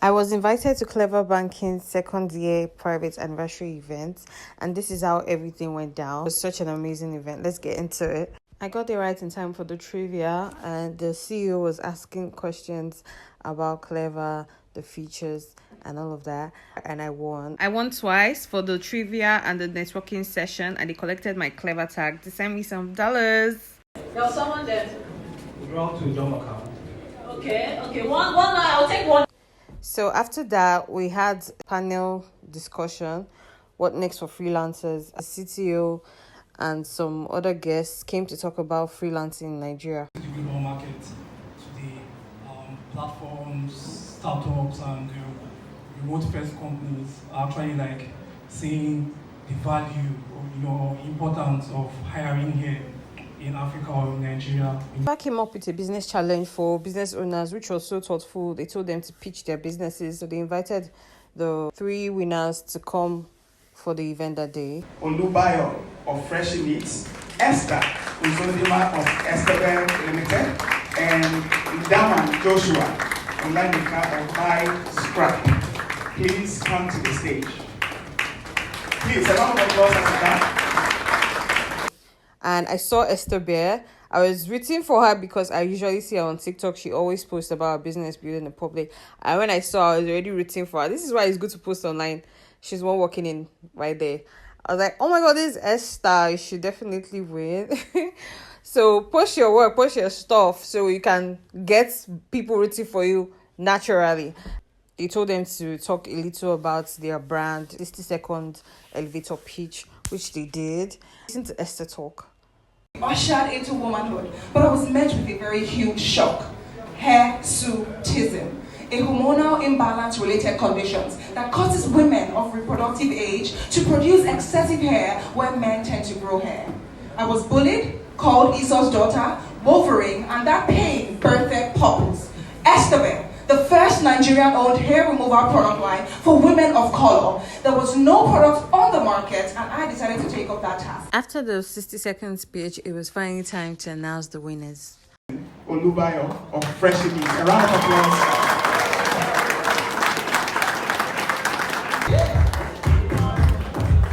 I was invited to Cleva Banking's second year private anniversary event, and this is how everything went down. It was such an amazing event. Let's get into it. I got there right in time for the trivia, and the CEO was asking questions about Cleva, the features, and all of that, and I won. I won twice for the trivia and the networking session, and they collected my Cleva tag to send me some dollars. There was someone there. Route to Dom account. Okay. One. I'll take one. So after that, we had panel discussion. What next for freelancers? A CTO and some other guests came to talk about freelancing in Nigeria. To the global market, to the platforms, startups, and remote first companies are actually like seeing the value or importance of hiring here in Africa or in Nigeria. I came up with a business challenge for business owners, which was so thoughtful. They told them to pitch their businesses, so they invited the 3 winners to come for the event that day. Olubayo of Fresh Meats, Esther Uzodima of Esther Limited, and Daman Joshua Olanika of High Scrap. Please come to the stage. Please, a round of applause for that. And I saw Esther Bear. I was rooting for her because I usually see her on TikTok. She always posts about her business building in public. And when I saw her, I was already rooting for her. This is why it's good to post online. She's one walking in right there. I was like, oh my God, this is Esther. You should definitely win. So post your work, post your stuff so you can get people rooting for you naturally. They told them to talk a little about their brand, 60-second elevator pitch, which they did. Listen to Esther talk. Ushered into womanhood, but I was met with a very huge shock. Hirsutism, a hormonal imbalance related conditions that causes women of reproductive age to produce excessive hair where men tend to grow hair. I was bullied, called Esau's daughter, Wolverine, and that pain birthed Purpose. Esther, the first Nigerian-owned hair removal product line for women of color. There was no product on the market, and I decided to take up that task. After the 60-second speech, it was finally time to announce the winners. Olubayo of Fresh Meats. A round of applause.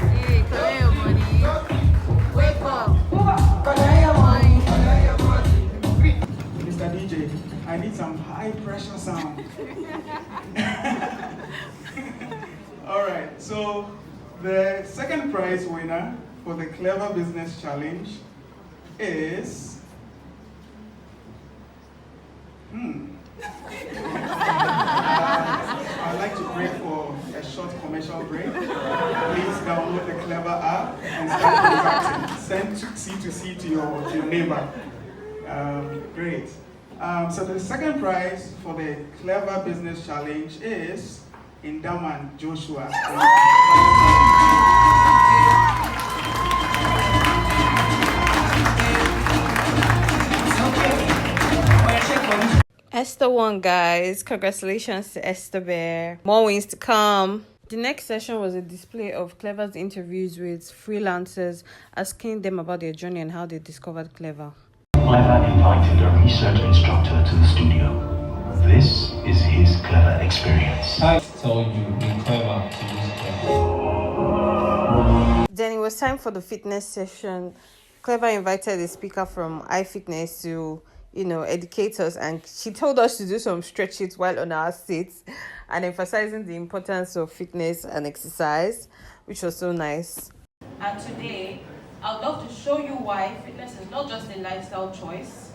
Hey, come here, money. Wake up. Mr. DJ, I need some high pressure sound. All right, so the second prize winner for the Cleva Business Challenge is I'd like to break for a short commercial break. Please download the Cleva app and start transacting. Send C2C to your neighbor. Great. So the second prize for the Cleva Business Challenge is Daman Joshua. Esther won, guys. Congratulations to Esther Bear. More wins to come. The next session was a display of Cleva's interviews with freelancers, asking them about their journey and how they discovered Cleva. Cleva invited a research instructor to the studio. This is his Cleva experience. I told you in Cleva to use Cleva. Then it was time for the fitness session. Cleva invited a speaker from iFitness to educate us, and she told us to do some stretches while on our seats and emphasizing the importance of fitness and exercise, which was so nice. And today, I'd love to show you why fitness is not just a lifestyle choice,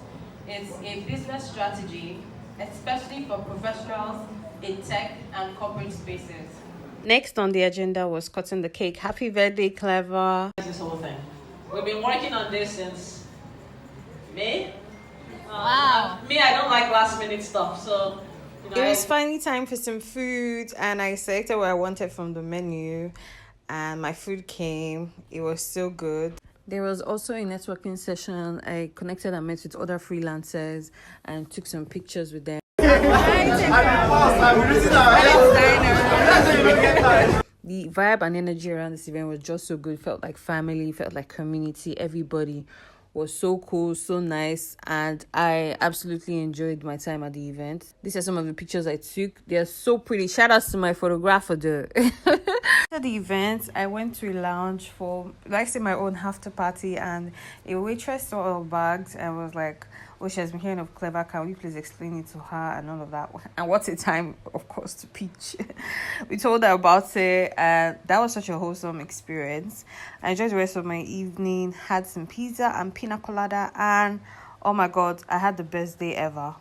it's a business strategy, especially for professionals in tech and corporate spaces. Next on the agenda was cutting the cake. Happy birthday, Cleva. This whole thing. We've been working on this since May. Wow. Me, I don't like last minute stuff, so It was finally time for some food, and I selected what I wanted from the menu, and my food came. It was so good. There was also a networking session. I connected and met with other freelancers and took some pictures with them. The vibe and energy around this event was just so good. Felt like family, felt like community. Everybody was so cool, so nice, and I absolutely enjoyed my time at the event. These are some of the pictures I took. They're so pretty. Shout out to my photographer though. After the event, I went to a lounge for, like, say, my own after party, and a waitress saw our bags and was like, oh, she has been hearing of Cleva, can you please explain it to her and all of that? And what a time, of course, to pitch. We told her about it, and that was such a wholesome experience. I enjoyed the rest of my evening, had some pizza and pina colada, and oh my god, I had the best day ever.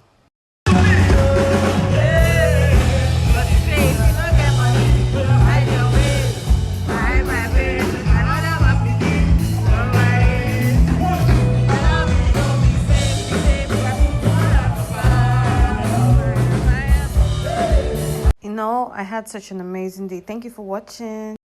I had such an amazing day. Thank you for watching.